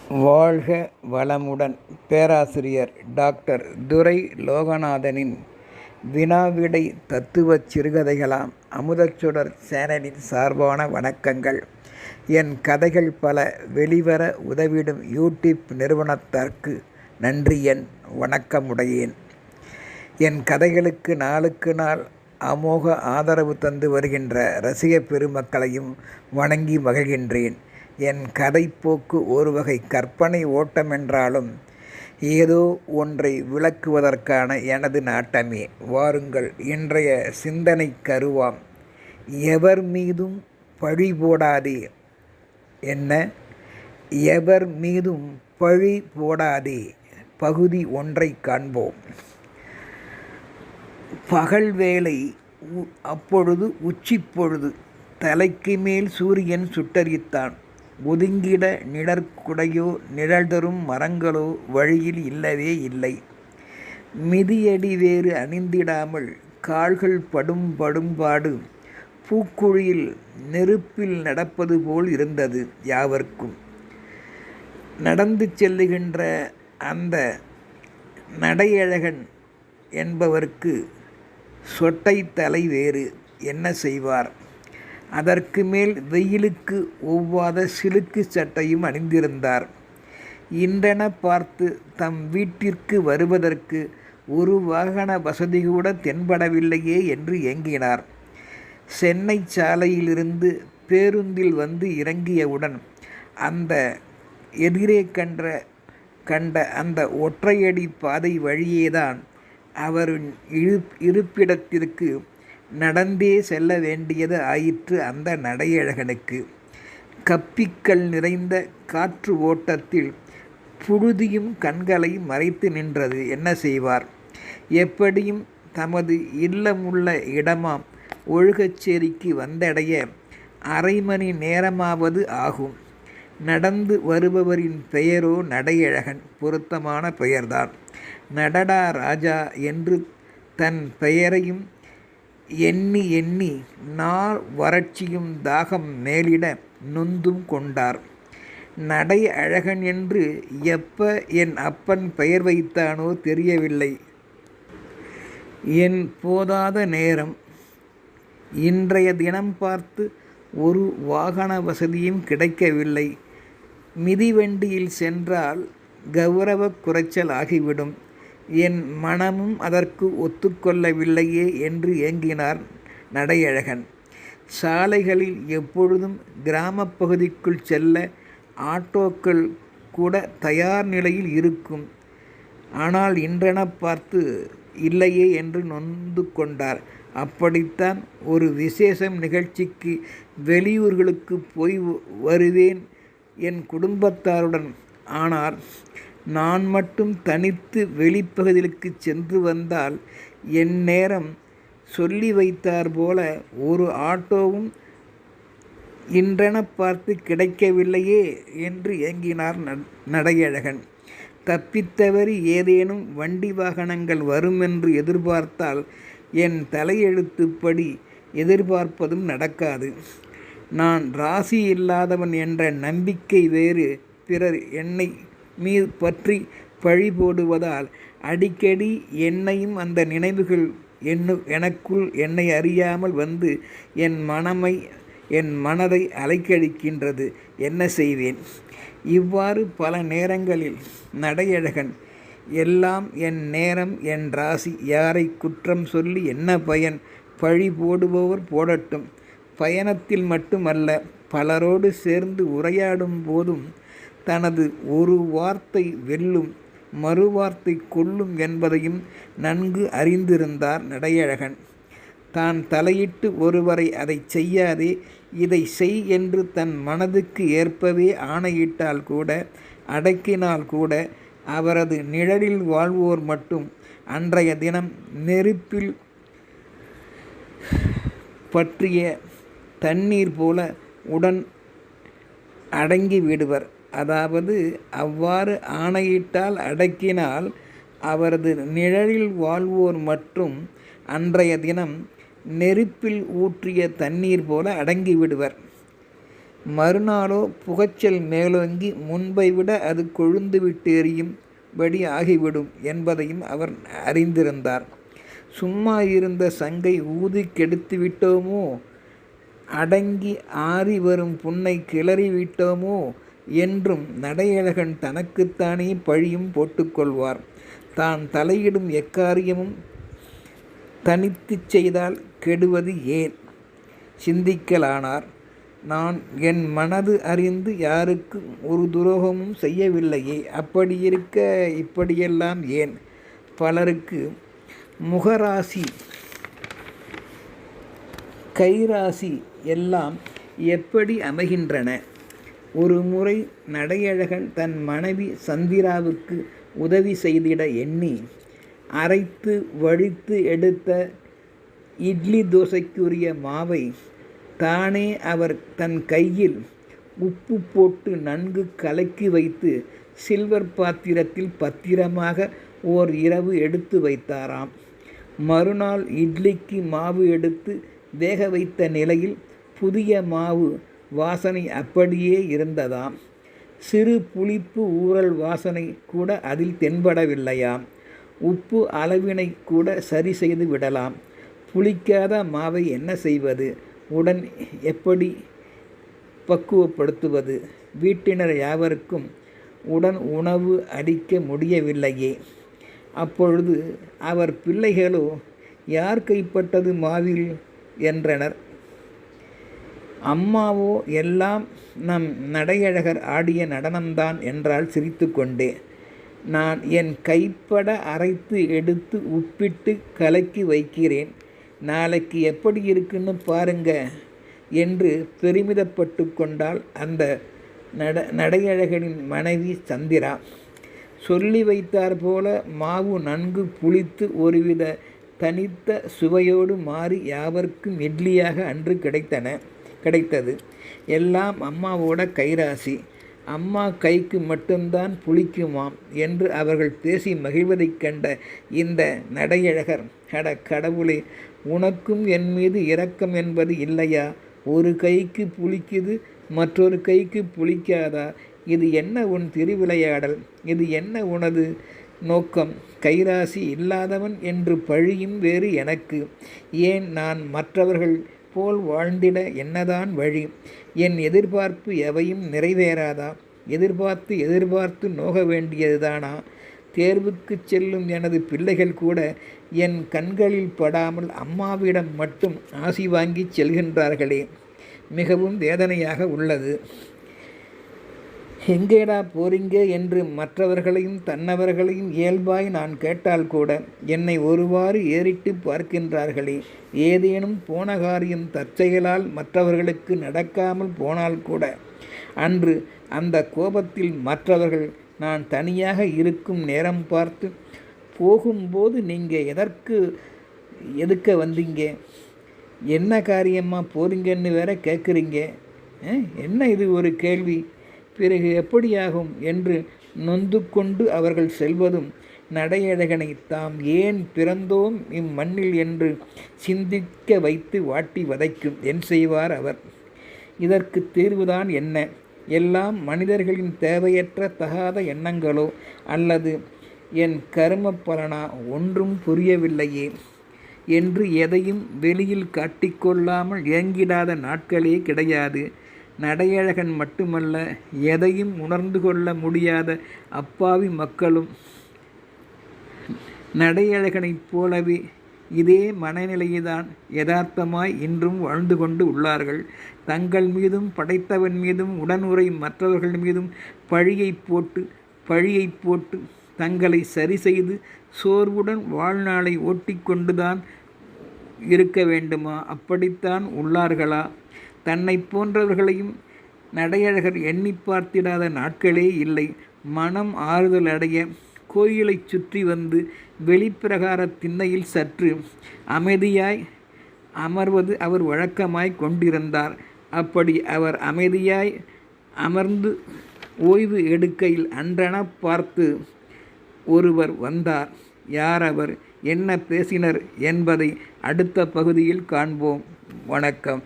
வாழ்க வளமுடன்! பேராசிரியர் டாக்டர் துரை லோகநாதனின் வினாவிடை தத்துவச் சிறுகதைகளாம் அமுதச்சுடர் சேனலின் சார்பான வணக்கங்கள். என் கதைகள் பல வெளிவர உதவிடும் யூடியூப் நிறுவனத்திற்கு நன்றி, என் வணக்கமுடையேன். என் கதைகளுக்கு நாளுக்கு நாள் அமோக ஆதரவு தந்து வருகின்ற ரசிக பெருமக்களையும் வணங்கி மகிழ்கின்றேன். என் கதைப்போக்கு ஒரு வகை கற்பனை ஓட்டமென்றாலும் ஏதோ ஒன்றை விளக்குவதற்கான எனது நாட்டமே. வாருங்கள், இன்றைய சிந்தனை கருவாம். எவர் மீதும் பழி போடாதே. என்ன? எவர் மீதும் பழி போடாதே. பகுதி 1 காண்போம். பகல் வேளை. அப்பொழுது உச்சிப்பொழுது. தலைக்கு மேல் சூரியன் சுட்டரித்தான். ஒதுங்கிட நிழற்குடையோ நிழல் தரும் மரங்களோ வழியில் இல்லவே இல்லை. மிதியடி வேறு அணிந்திடாமல் கால்கள் படும்பாடு பூக்குழியில் நெருப்பில் நடப்பது போல் இருந்தது யாவர்க்கும். நடந்து செல்லுகின்ற அந்த நடையழகன் என்பவருக்கு சொட்டை தலை வேறு. என்ன செய்வார்? அதற்கு மேல் வெயிலுக்கு ஒவ்வாத சிலுக்கு சட்டையும் அணிந்திருந்தார். இன்றென பார்த்து தம் வீட்டிற்கு வருவதற்கு ஒரு வாகன வசதி கூட தென்படவில்லையே என்று ஏங்கினார். சென்னை சாலையிலிருந்து பேருந்தில் வந்து இறங்கியவுடன் அந்த எதிரே கண்ட அந்த ஒற்றையடி பாதை வழியேதான் அவரின் இருப்பிடத்திற்கு நடந்தே செல்ல வேண்டியது ஆயிற்று. அந்த நடையழகனுக்கு கப்பிக்கல் நிறைந்த காற்று ஓட்டத்தில் புழுதியும் கண்களை மறைத்து நின்றது. என்ன செய்வார்? எப்படியும் தமது இல்லமுள்ள இடமாம் ஒழுகச்சேரிக்கு வந்தடைய அரை மணி நேரமாவது ஆகும். நடந்து வருபவரின் பெயரோ நடையழகன். பொருத்தமான பெயர்தான். நடடா ராஜா என்று தன் பெயரையும் எண்ணி நார் வறட்சியும் தாகம் மேலிட நொந்தும் கொண்டார். நடை அழகன் என்று எப்ப என் அப்பன் பெயர் வைத்தானோ தெரியவில்லை. என் போதாத நேரம். இன்றைய தினம் பார்த்து ஒரு வாகன வசதியும் கிடைக்கவில்லை. மிதிவண்டியில் சென்றால் கௌரவ குறைச்சல் ஆகிவிடும். என் மனமும் அதற்கு ஒத்துக்கொள்ளவில்லையே என்று ஏங்கினார் நடையழகன். சாலைகளில் எப்பொழுதும் கிராம பகுதிக்குள் செல்ல ஆட்டோக்கள் கூட தயார் நிலையில் இருக்கும். ஆனால் இன்றென பார்த்து இல்லையே என்று நொந்து கொண்டார். அப்படித்தான் ஒரு விசேஷம் நிகழ்ச்சிக்கு வெளியூர்களுக்கு போய் வருவேன் என் குடும்பத்தாருடன். ஆனால் நான் மட்டும் தனித்து வெளிப்பகுதிகளுக்கு சென்று வந்தால் என் நேரம் சொல்லி வைத்தார் போல ஒரு ஆட்டோவும் இன்றென பார்த்து கிடைக்கவில்லையே என்று ஏங்கினார் நடையழகன். தப்பித்தவறி ஏதேனும் வண்டி வாகனங்கள் வருமென்று எதிர்பார்த்தால் என் தலையெழுத்துப்படி எதிர்பார்ப்பதும் நடக்காது. நான் ராசி இல்லாதவன் என்ற நம்பிக்கை வேறு. பிறர் என்னை மீது பற்றி பழி போடுவதால் அடிக்கடி என்னையும் அந்த நினைவுகள் எனக்குள் என்னை அறியாமல் வந்து என் மனதை அலைக்கழிக்கின்றது. என்ன செய்வேன்? இவ்வாறு பல நேரங்களில் நடையழகன் எல்லாம் என் நேரம், என் ராசி, யாரை குற்றம் சொல்லி என்ன பயன்? பழி போடுபவர் போடட்டும். பயணத்தில் மட்டுமல்ல, பலரோடு சேர்ந்து உரையாடும் போதும் தனது ஒரு வார்த்தை வெல்லும், மறுவார்த்தை கொல்லும் என்பதையும் நன்கு அறிந்திருந்தார் நடையழகன். தான் தலையிட்டு ஒருவரை அதை செய்யாதே, இதை செய் என்று தன் மனதுக்கு ஏற்பவே ஆணையிட்டால் கூட, அடக்கினால் கூட, அவரது நிழலில் வாழ்வோர் மட்டும் அன்றைய தினம் நெருப்பில் பற்றிய தண்ணீர் போல உடன் அடங்கி விடுவர். அதாவது அவ்வாறு ஆணையிட்டால் அடக்கினால் அவரது நிழலில் வாழ்வோர் மற்றும் அன்றைய தினம் நெருப்பில் ஊற்றிய தண்ணீர் போல அடங்கிவிடுவர். மறுநாளோ புகைச்சல் மேலோங்கி முன்பை விட அது கொழுந்து விட்டு எரியும்படி ஆகிவிடும் என்பதையும் அவர் அறிந்திருந்தார். சும்மா இருந்த சங்கை ஊதி கெடுத்து விட்டோமோ, அடங்கி ஆறி வரும் புண்ணை கிளறி விட்டோமோ என்றும் நடையழகன் தனக்குத்தானே பழியும் போட்டுக்கொள்வார். தான் தலையிடும் எக்காரியமும் தனித்துச் செய்தால் கெடுவது ஏன்? சிந்திக்கலானார். நான் என் மனது அறிந்து யாருக்கும் ஒரு துரோகமும் செய்யவில்லையே, அப்படியிருக்க இப்படியெல்லாம் ஏன்? பலருக்கு முகராசி கைராசி எல்லாம் எப்படி அமைகின்றன? ஒரு முறை நடையழகன் தன் மனைவி சந்திராவுக்கு உதவி செய்திட எண்ணி அரைத்து வழித்து எடுத்த இட்லி தோசைக்குரிய மாவை தானே அவர் தன் கையில் உப்பு போட்டு நன்கு கலக்கி வைத்து சில்வர் பாத்திரத்தில் பத்திரமாக ஓர் இரவு எடுத்து வைத்தாராம். மறுநாள் இட்லிக்கு மாவு எடுத்து வேக வைத்த நிலையில் புதிய மாவு வாசனை அப்படியே இருந்ததாம். சிறு புளிப்பு ஊறல் வாசனை கூட அதில் தென்படவில்லையாம். உப்பு அளவினை கூட சரி செய்து விடலாம். புளிக்காத மாவை என்ன செய்வது? உடன் எப்படி பக்குவப்படுத்துவது? வீட்டினர் யாவருக்கும் உடன் உணவு அளிக்க முடியவில்லையே. அப்பொழுது அவர் பிள்ளைகளோ யார் கைப்பட்டது மாவில் என்றனர். அம்மாவோ எல்லாம் நம் நடையழகர் ஆடிய நடனம்தான் என்றால் சிரித்து கொண்டே. நான் என் கைப்பட அரைத்து எடுத்து உப்பிட்டு கலக்கி வைக்கிறேன், நாளைக்கு எப்படி இருக்குன்னு பாருங்க என்று பெருமிதப்பட்டு கொண்டாள் அந்த நடையழகனின் மனைவி சந்திரா. சொல்லி வைத்தார் போல மாவு நன்கு புளித்து ஒருவித தனித்த சுவையோடு மாறி யாவர்க்கும் இட்லியாக அன்று கிடைத்தது. எல்லாம் அம்மாவோட கைராசி. அம்மா கைக்கு மட்டும்தான் புளிக்குமாம் என்று அவர்கள் பேசி மகிழ்வதைக் கண்ட இந்த நடையழகர், அட கடவுளே, உனக்கும் என் மீது இரக்கம் என்பது இல்லையா? ஒரு கைக்கு புளிக்குது, மற்றொரு கைக்கு புளிக்காதா? இது என்ன உன் திருவிளையாடல்? இது என்ன உனது நோக்கம்? கைராசி இல்லாதவன் என்று பழியும் வேறு எனக்கு. ஏன் நான் மற்றவர்கள் போல் வாழ்ந்திட என்னதான் வழி? என் எதிர்பார்ப்பு எவையும் நிறைவேறாதா? எதிர்பார்த்து நோக வேண்டியதுதானா? தேர்வுக்கு செல்லும் எனது பிள்ளைகள் கூட என் கண்களில் படாமல் அம்மாவிடம் மட்டும் ஆசி வாங்கி செல்கின்றார்களே, மிகவும் வேதனையாக உள்ளது. எங்கேடா போறீங்க என்று மற்றவர்களையும் தன்னவர்களையும் இயல்பாய் நான் கேட்டால் கூட என்னை ஒருவாறு ஏறிட்டு பார்க்கின்றார்களே. ஏதேனும் போன காரியம் தற்செயலால் மற்றவர்களுக்கு நடக்காமல் போனால் கூட அன்று அந்த கோபத்தில் மற்றவர்கள் நான் தனியாக இருக்கும் நேரம் பார்த்து, போகும்போது நீங்கள் எதுக்க வந்தீங்க, என்ன காரியமாக போறீங்கன்னு வேற கேட்குறீங்க, என்ன இது ஒரு கேள்வி, பிறகு எப்படியாகும் என்று நொந்து கொண்டு அவர்கள் செல்வதும் நடையழகனை தாம் ஏன் பிறந்தோம் இம்மண்ணில் என்று சிந்திக்க வைத்து வாட்டி வதைக்கும். என் செய்வார் அவர்? இதற்கு தீர்வுதான் என்ன? எல்லாம் மனிதர்களின் தேவையற்ற தகாத எண்ணங்களோ அல்லது என் கர்ம பலனா? ஒன்றும் புரியவில்லையே என்று எதையும் வெளியில் காட்டிக்கொள்ளாமல் ஏங்கிடாத நாட்களே கிடையாது. நடையழகன் மட்டுமல்ல, எதையும் உணர்ந்து கொள்ள முடியாத அப்பாவி மக்களும் நடையழகனைப் போலவே இதே மனநிலையைதான் யதார்த்தமாய் இன்றும் வாழ்ந்து கொண்டு உள்ளார்கள். தங்கள் மீதும் படைத்தவன் மீதும் உடனுறை மற்றவர்கள் மீதும் பழியை போட்டு தங்களை சரி செய்து சோர்வுடன் வாழ்நாளை ஓட்டிக்கொண்டுதான் இருக்க வேண்டுமா? அப்படித்தான் உள்ளார்களா? தன்னை போன்றவர்களையும் நடையழகர் எண்ணி பார்த்திடாத நாட்களே இல்லை. மனம் ஆறுதல் அடைய கோயிலை சுற்றி வந்து வெளிப்பிரகார திண்ணையில் சற்று அமைதியாய் அமர்வது அவர் வழக்கமாய் கொண்டிருந்தார். அப்படி அவர் அமைதியாய் அமர்ந்து ஓய்வு எடுக்கையில் அன்றென பார்த்து ஒருவர் வந்தார். யார் அவர்? என்ன பேசினர் என்பதை அடுத்த பகுதியில் காண்போம். வணக்கம்.